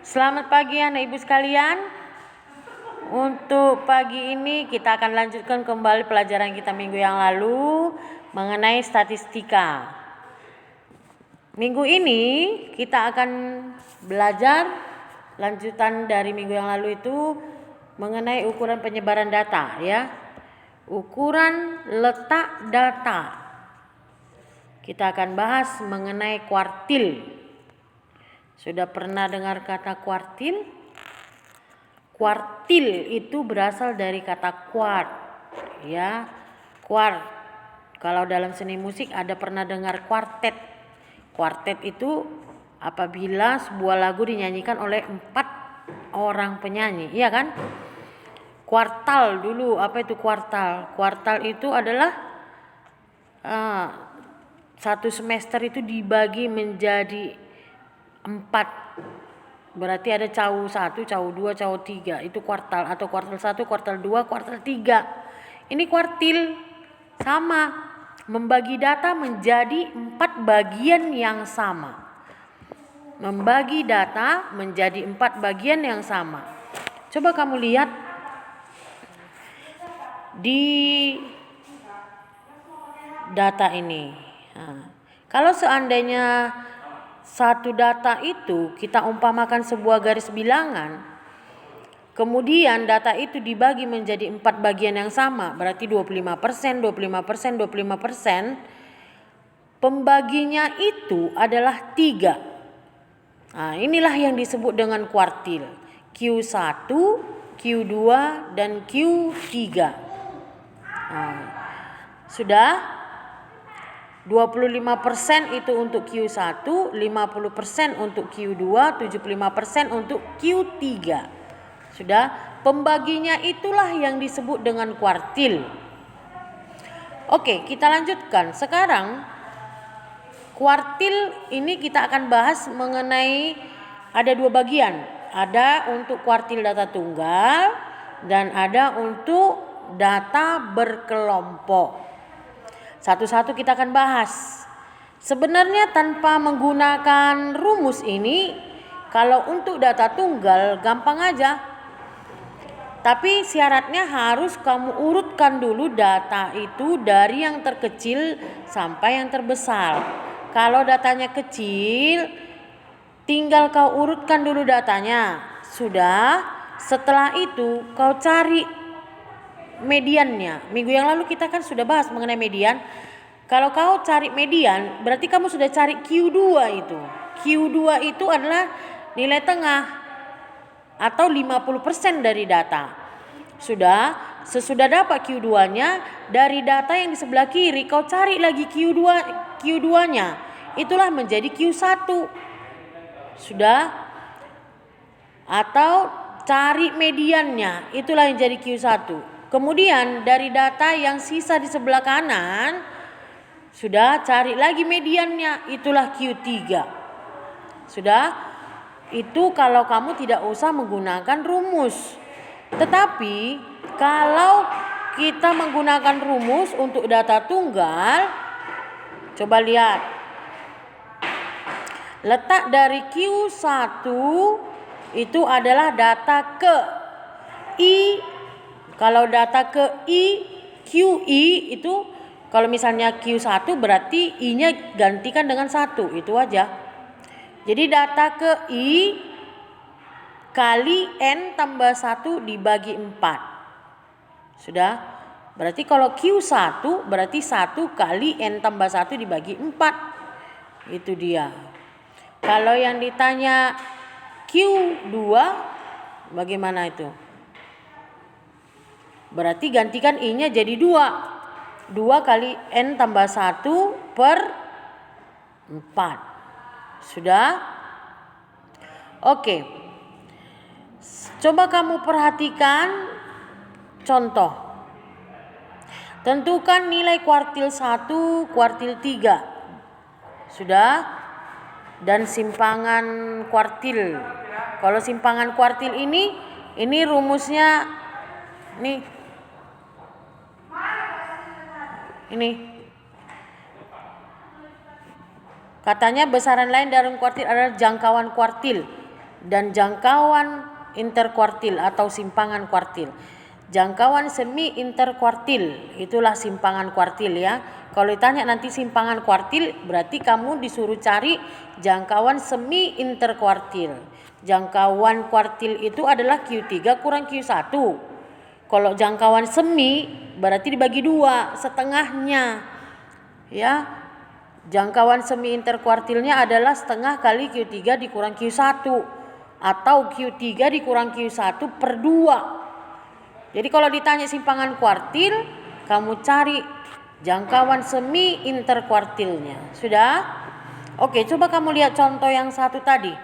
Selamat pagi anak ibu sekalian. Untuk pagi ini kita akan lanjutkan kembali pelajaran kita minggu yang lalu mengenai statistika. Minggu ini kita akan belajar lanjutan dari minggu yang lalu itu mengenai ukuran penyebaran data ya. Ukuran letak data. Kita akan bahas mengenai kuartil. Sudah pernah dengar kata kuartil? Kuartil itu berasal dari kata quart, ya. Quart. Kalau dalam seni musik ada pernah dengar kuartet. Kuartet itu apabila sebuah lagu dinyanyikan oleh 4 orang penyanyi, iya kan? Kuartal dulu, apa itu kuartal? Kuartal itu adalah satu semester itu dibagi menjadi 4, berarti ada cawu 1, cawu 2, cawu 3, itu kuartal atau kuartal 1, kuartal 2, kuartal 3. Ini kuartil sama, membagi data menjadi 4 bagian yang sama. Membagi data menjadi 4 bagian yang sama. Coba kamu lihat di data ini. Kalau seandainya satu data itu kita umpamakan sebuah garis bilangan, kemudian data itu dibagi menjadi 4 bagian yang sama, berarti 25%, 25%, 25%. Pembaginya itu adalah 3. Inilah yang disebut dengan kuartil. Q1, Q2, dan Q3. Sudah? 25% itu untuk Q1, 50% untuk Q2, 75% untuk Q3. Sudah, pembaginya itulah yang disebut dengan kuartil. Oke, kita lanjutkan. Sekarang kuartil ini kita akan bahas mengenai ada 2 bagian. Ada untuk kuartil data tunggal dan ada untuk data berkelompok. Satu-satu kita akan bahas. Sebenarnya tanpa menggunakan rumus ini, kalau untuk data tunggal gampang aja. Tapi syaratnya harus kamu urutkan dulu data itu dari yang terkecil sampai yang terbesar. Kalau datanya kecil, tinggal kau urutkan dulu datanya. Sudah, setelah itu kau cari mediannya. Minggu yang lalu kita kan sudah bahas mengenai median. Kalau kau cari median, berarti kamu sudah cari Q2 itu. Q2 itu adalah nilai tengah atau 50% dari data. Sudah, sesudah dapat Q2-nya, dari data yang di sebelah kiri kau cari lagi Q2-nya. Itulah menjadi Q1. Sudah? Atau cari mediannya, itulah yang jadi Q1. Kemudian dari data yang sisa di sebelah kanan, sudah cari lagi mediannya, itulah Q3. Sudah? Itu kalau kamu tidak usah menggunakan rumus. Tetapi kalau kita menggunakan rumus untuk data tunggal, coba lihat. Letak dari Q1 itu adalah data ke I. Kalau data ke I, QI itu kalau misalnya Q1 berarti I-nya gantikan dengan 1, itu aja. Jadi data ke I kali N tambah 1 dibagi 4. Sudah? Berarti kalau Q1 berarti 1 kali N tambah 1 dibagi 4. Itu dia. Kalau yang ditanya Q2 bagaimana itu? Berarti gantikan I-nya jadi 2. 2 kali N tambah 1 per 4. Sudah? Oke. Coba kamu perhatikan contoh. Tentukan nilai kuartil 1, kuartil 3. Sudah? Dan simpangan kuartil. Kalau simpangan kuartil ini rumusnya nih. Ini katanya besaran lain dari kuartil adalah jangkauan kuartil. dan jangkauan interkuartil atau simpangan kuartil. Jangkauan semi interkuartil itulah simpangan kuartil ya. Kalau ditanya nanti simpangan kuartil berarti kamu disuruh cari jangkauan semi interkuartil. Jangkauan kuartil itu adalah Q3 kurang Q1. Kalau jangkauan semi berarti dibagi 2, setengahnya. Ya. Jangkauan semi interkuartilnya adalah setengah kali Q3 dikurang Q1 atau Q3 dikurang Q1 per 2. Jadi kalau ditanya simpangan kuartil, kamu cari jangkauan semi interkuartilnya. Sudah? Oke, coba kamu lihat contoh yang satu tadi.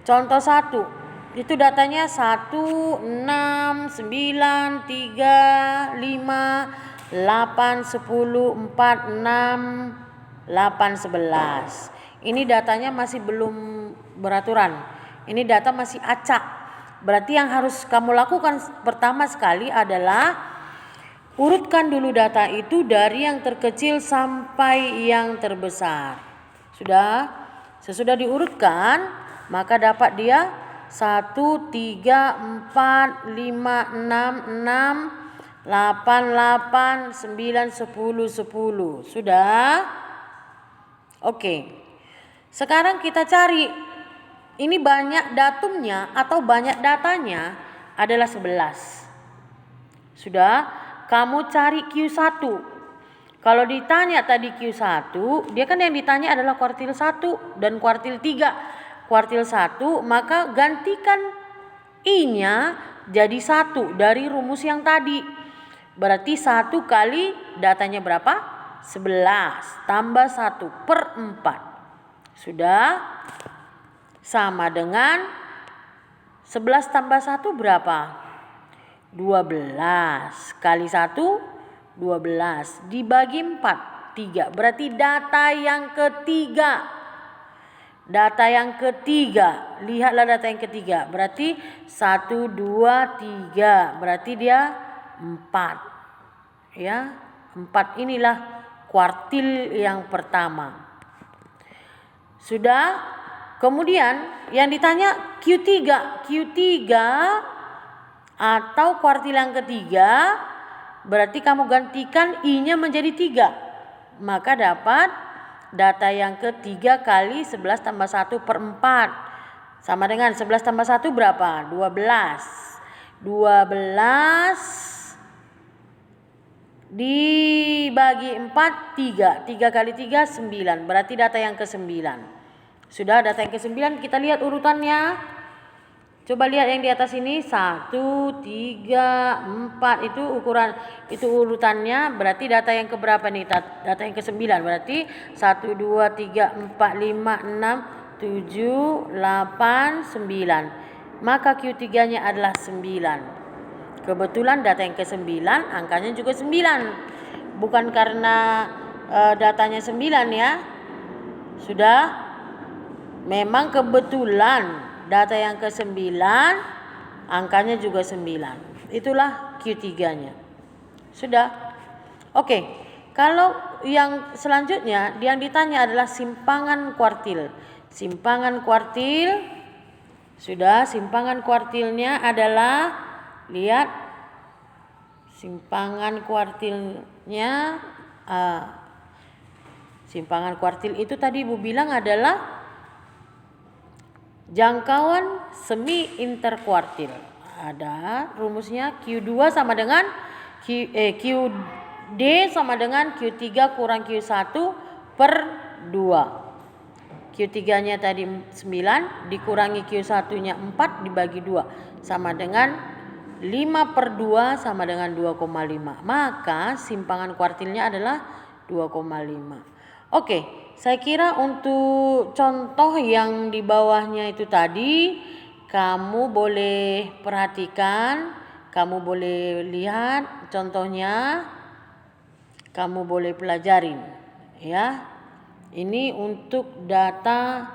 Contoh 1. Itu datanya 1, 6, 9, 3, 5, 8, 10, 4, 6, 8, 11. Ini datanya masih belum beraturan. Ini data masih acak. Berarti yang harus kamu lakukan pertama sekali adalah urutkan dulu data itu dari yang terkecil sampai yang terbesar. Sudah? Sesudah diurutkan, maka dapat dia 1, 3, 4, 5, 6, 8, 8, 9, 10, 10. Sudah? Oke. Sekarang kita cari. Ini banyak datumnya atau banyak datanya adalah 11. Sudah? Kamu cari Q1. Kalau ditanya tadi Q1, dia kan yang ditanya adalah kuartil 1 dan kuartil 3. Kuartil 1, maka gantikan I-nya jadi 1 dari rumus yang tadi. Berarti 1 kali datanya berapa? 11 tambah 1 per 4. Sudah? Sama dengan 11 tambah 1 berapa? 12 kali 1 12 dibagi 4 3. Berarti data yang ketiga. Data yang ketiga. Lihatlah data yang ketiga. Berarti 1 2 3. Berarti dia 4. Ya, 4 inilah kuartil yang pertama. Sudah? Kemudian yang ditanya Q3. Q3 atau kuartil yang ketiga, berarti kamu gantikan I-nya menjadi 3. Maka dapat data yang ketiga kali 11 tambah 1 per 4. Sama dengan 11 tambah 1 berapa? 12. 12 dibagi 4 3. 3 kali 3 9. Berarti data yang ke-9. Sudah, data yang ke-9 kita lihat urutannya. Coba lihat yang di atas ini 1, 3, 4 itu ukuran itu urutannya. Berarti data yang keberapa nih? Data yang ke-9 berarti 1, 2, 3, 4, 5, 6, 7, 8, 9. Maka Q3-nya adalah 9. Kebetulan data yang ke-9 angkanya juga 9. Bukan karena datanya 9 ya. Sudah? Memang kebetulan data yang ke-9 angkanya juga 9. Itulah Q3-nya. Sudah? Oke. Kalau yang selanjutnya yang ditanya adalah simpangan kuartil. Simpangan kuartil. Sudah, simpangan kuartilnya adalah lihat simpangan kuartilnya. Simpangan kuartil itu tadi Ibu bilang adalah jangkauan semi interkuartil. Ada rumusnya Q2 sama dengan QD sama dengan Q3 kurang Q1 per 2. Q3-nya tadi 9 dikurangi Q1-nya 4 dibagi 2 sama dengan 5 per 2 sama dengan 2,5. Maka simpangan kuartilnya adalah 2,5. Oke, saya kira untuk contoh yang di bawahnya itu tadi kamu boleh perhatikan, kamu boleh lihat contohnya, kamu boleh pelajarin ya. Ini untuk data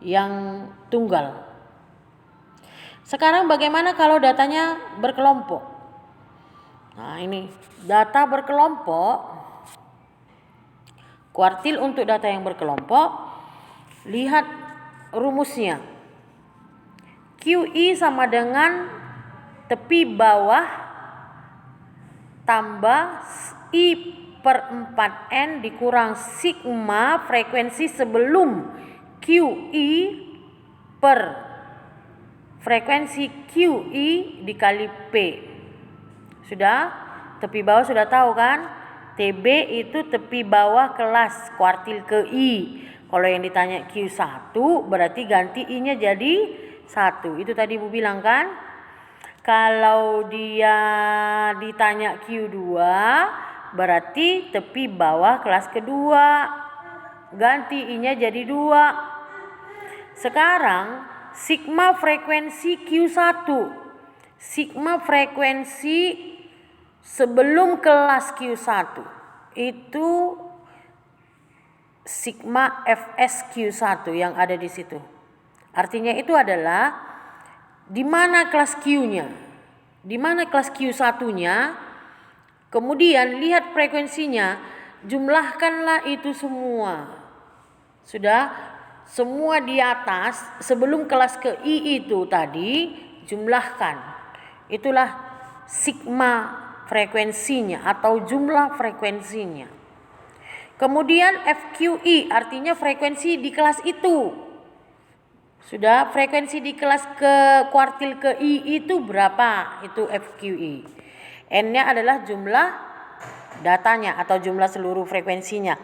yang tunggal. Sekarang bagaimana kalau datanya berkelompok? Nah, ini data berkelompok. Kuartil untuk data yang berkelompok, lihat rumusnya. QI sama dengan tepi bawah tambah I per 4N dikurang sigma frekuensi sebelum QI per frekuensi QI dikali P. Sudah? Tepi bawah sudah tahu kan? TB itu tepi bawah kelas kuartil ke I. Kalau yang ditanya Q1 berarti ganti I-nya jadi 1. Itu tadi Ibu bilang kan? Kalau dia ditanya Q2 berarti tepi bawah kelas kedua. Ganti I-nya jadi 2. Sekarang sigma frekuensi Q1. Sigma frekuensi sebelum kelas Q1 itu sigma Fs Q1 yang ada di situ. Artinya itu adalah di mana kelas Q-nya, di mana kelas Q1-nya, kemudian lihat frekuensinya, jumlahkanlah itu semua. Sudah? Semua di atas sebelum kelas ke I itu tadi jumlahkan. Itulah sigma frekuensinya atau jumlah frekuensinya. Kemudian FQI artinya frekuensi di kelas itu. Sudah, frekuensi di kelas ke kuartil ke I itu berapa? Itu FQI. N-nya adalah jumlah datanya atau jumlah seluruh frekuensinya.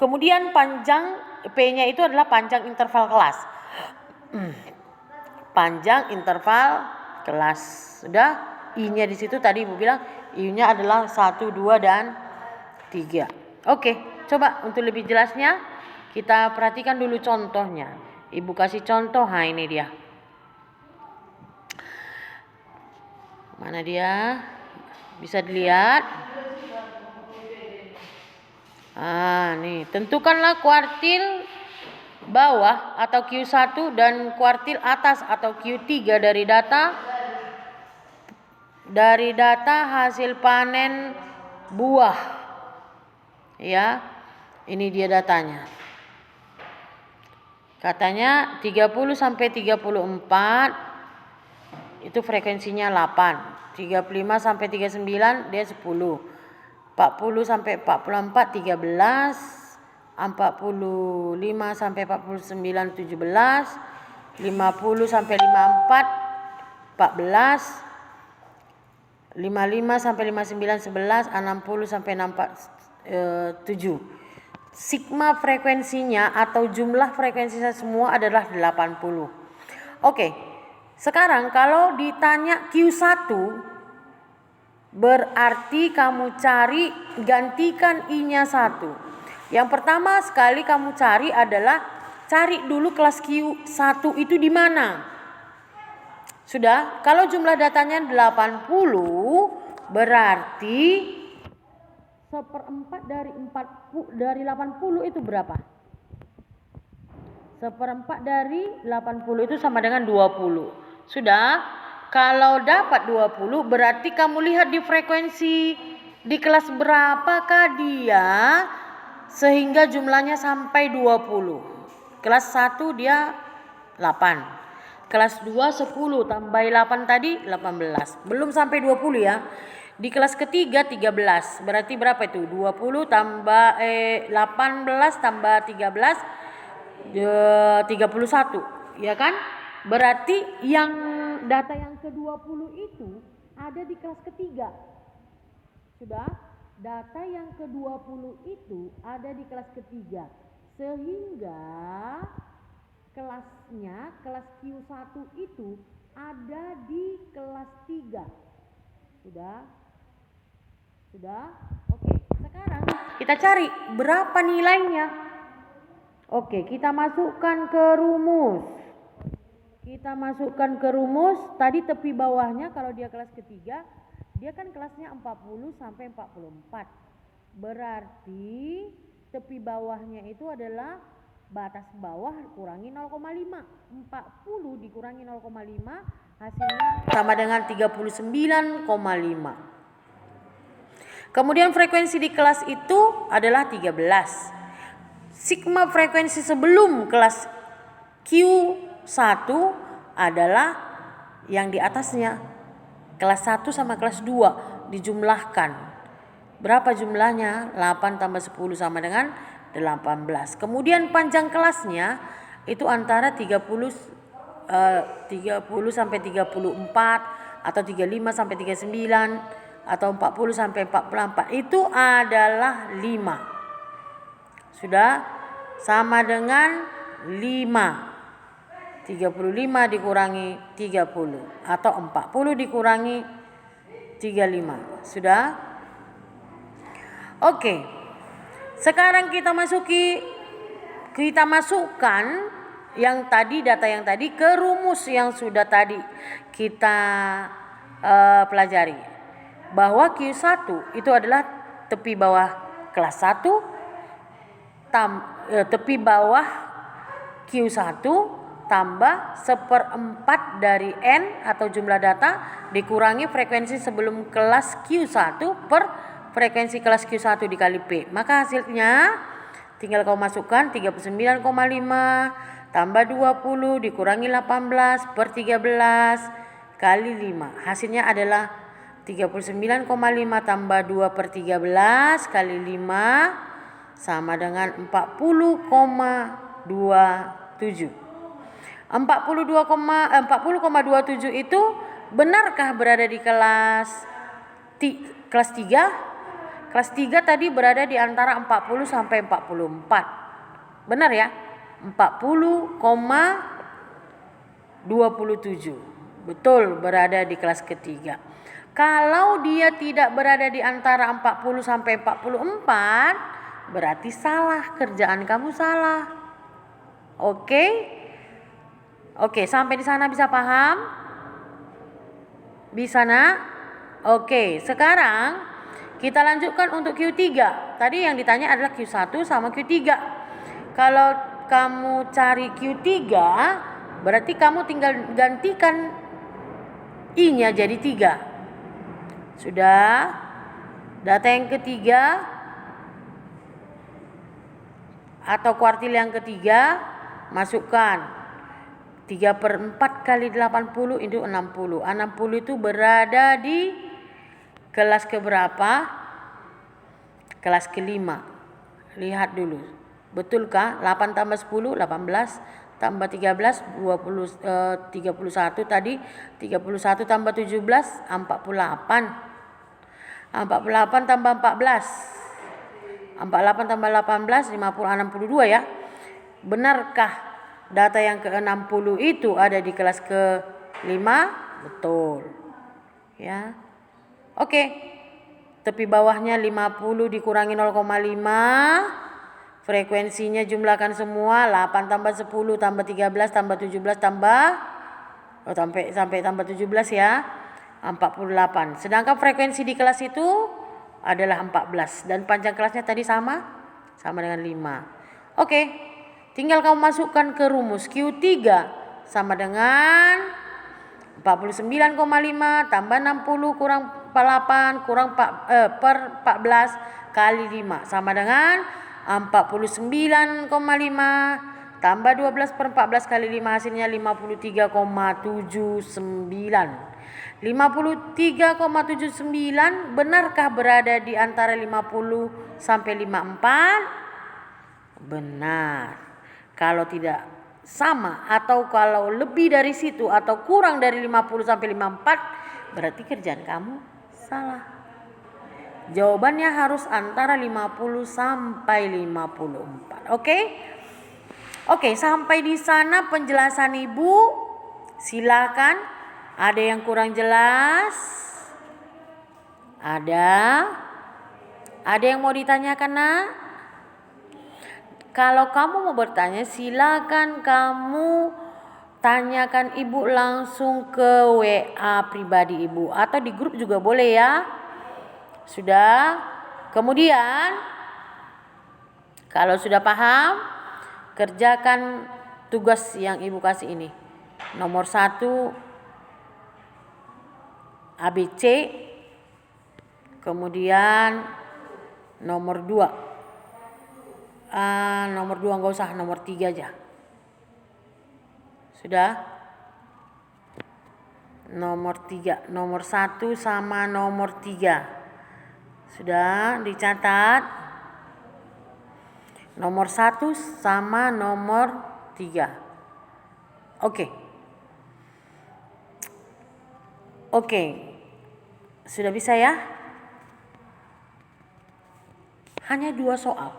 Kemudian panjang P-nya itu adalah panjang interval kelas. Panjang interval kelas. Sudah? I-nya di situ tadi Ibu bilang I-nya adalah 1, 2 dan 3. Oke, coba untuk lebih jelasnya kita perhatikan dulu contohnya. Ibu kasih contoh, ini dia. Mana dia? Bisa dilihat? Nih, tentukanlah kuartil bawah atau Q1 dan kuartil atas atau Q3 dari data hasil panen buah. Ya. Ini dia datanya. Katanya 30 sampai 34 itu frekuensinya 8. 35 sampai 39 dia 10. 40 sampai 44 13. 45 sampai 49 17. 50 sampai 54 14. 55 sampai 59 11, 60 sampai 64 7. Sigma frekuensinya atau jumlah frekuensinya semua adalah 80. Oke. Sekarang kalau ditanya Q1 berarti kamu cari gantikan I-nya 1. Yang pertama sekali kamu cari adalah cari dulu kelas Q1 itu di mana? Sudah, kalau jumlah datanya 80 berarti 1/4 dari 80 itu berapa? 1/4 dari 80 itu sama dengan 20. Sudah, kalau dapat 20 berarti kamu lihat di frekuensi di kelas berapakah dia sehingga jumlahnya sampai 20. Kelas 1 dia 8. Kelas 2 10 tambah 8 tadi 18. Belum sampai 20 ya. Di kelas ketiga 13. Berarti berapa itu? 20 tambah 18 tambah 13 31. Ya kan? Berarti yang data yang ke-20 itu ada di kelas ketiga. Sudah? Data yang ke-20 itu ada di kelas ketiga. Sehingga kelasnya, kelas Q1 itu ada di kelas 3. Sudah? Sudah? Oke, sekarang kita cari berapa nilainya. Oke, kita masukkan ke rumus. Tadi tepi bawahnya kalau dia kelas ketiga, dia kan kelasnya 40 sampai 44. Berarti tepi bawahnya itu adalah batas bawah kurangi 0,5. 40 dikurangi 0,5 hasilnya sama dengan 39,5. Kemudian frekuensi di kelas itu adalah 13. Sigma frekuensi sebelum kelas Q1 adalah yang di atasnya. Kelas 1 sama kelas 2 dijumlahkan. Berapa jumlahnya? 8 tambah 10 sama dengan 18. Kemudian panjang kelasnya itu antara 30 sampai 34 atau 35 sampai 39 atau 40 sampai 44. Itu adalah 5. Sudah sama dengan 5. 35 dikurangi 30 atau 40 dikurangi 35. Sudah? Oke. Sekarang kita masukkan yang tadi, data yang tadi ke rumus yang sudah tadi kita pelajari. Bahwa Q1 itu adalah tepi bawah kelas 1 tepi bawah Q1 tambah 1/4 dari N atau jumlah data dikurangi frekuensi sebelum kelas Q1 per frekuensi kelas Q1 dikali P. Maka hasilnya tinggal kau masukkan 39,5 tambah 20 dikurangi 18 per 13 kali 5. Hasilnya adalah 39,5 tambah 2 per 13 kali 5 sama dengan 40,27. 40,27 itu benarkah berada di kelas 3? Kelas 3 tadi berada di antara 40 sampai 44. Benar ya? 40,27. Betul, berada di kelas ketiga. Kalau dia tidak berada di antara 40 sampai 44, berarti salah, kerjaan kamu salah. Oke? Oke, sampai di sana bisa paham? Bisa nak? Oke, sekarang kita lanjutkan untuk Q3. Tadi yang ditanya adalah Q1 sama Q3. Kalau kamu cari Q3, berarti kamu tinggal gantikan I-nya jadi 3. Sudah? Data yang ketiga atau kuartil yang ketiga, masukkan 3/4 kali 80 itu 60. 60 itu berada di kelas keberapa? Kelas kelima. Lihat dulu. Betulkah? 8 tambah 10, 18. Tambah 13, 31 tadi. 31 tambah 17, 48. 48 tambah 14. 48 tambah 18, 62 ya. Benarkah data yang ke-60 itu ada di kelas ke-5? Betul. Ya. Oke. Tepi bawahnya 50 dikurangi 0,5. Frekuensinya jumlahkan semua. 8 tambah 10 tambah 13 tambah 17 tambah sampai tambah 17 ya. 48. Sedangkan frekuensi di kelas itu adalah 14 dan panjang kelasnya tadi sama dengan 5. Oke. Tinggal kamu masukkan ke rumus Q3 sama dengan 49,5 tambah 60 kurang 48 kurang per 14 kali 5 sama dengan 49,5 tambah 12 per 14 kali 5 hasilnya 53,79. 53,79 benarkah berada di antara 50 sampai 54? Benar. Kalau tidak sama atau kalau lebih dari situ atau kurang dari 50 sampai 54, berarti kerjaan kamu salah. Jawabannya harus antara 50 sampai 54. Oke? Oke, sampai di sana penjelasan Ibu. Silakan. Ada yang kurang jelas? Ada? Ada yang mau ditanyakan, Nak? Kalau kamu mau bertanya, silakan kamu tanyakan Ibu langsung ke WA pribadi Ibu atau di grup juga boleh ya. Sudah? Kemudian kalau sudah paham, kerjakan tugas yang Ibu kasih ini. Nomor 1 ABC, kemudian nomor 2 nomor 2 enggak usah, nomor 3 aja. Sudah? nomor 3. Nomor 1 sama nomor 3. Sudah dicatat? Nomor 1 sama nomor 3. Oke. Sudah bisa ya? Hanya 2 soal.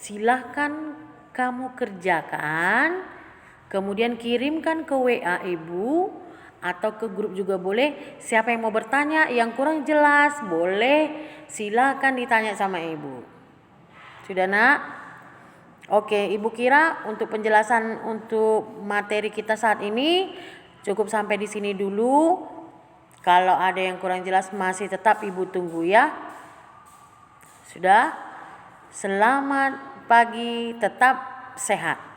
Silahkan kamu kerjakan, kemudian kirimkan ke WA Ibu atau ke grup juga boleh. Siapa yang mau bertanya yang kurang jelas boleh silahkan ditanya sama Ibu. Sudah nak? Oke, Ibu kira untuk penjelasan untuk materi kita saat ini cukup sampai di sini dulu. Kalau ada yang kurang jelas masih tetap Ibu tunggu ya. Sudah? Selamat pagi, tetap sehat.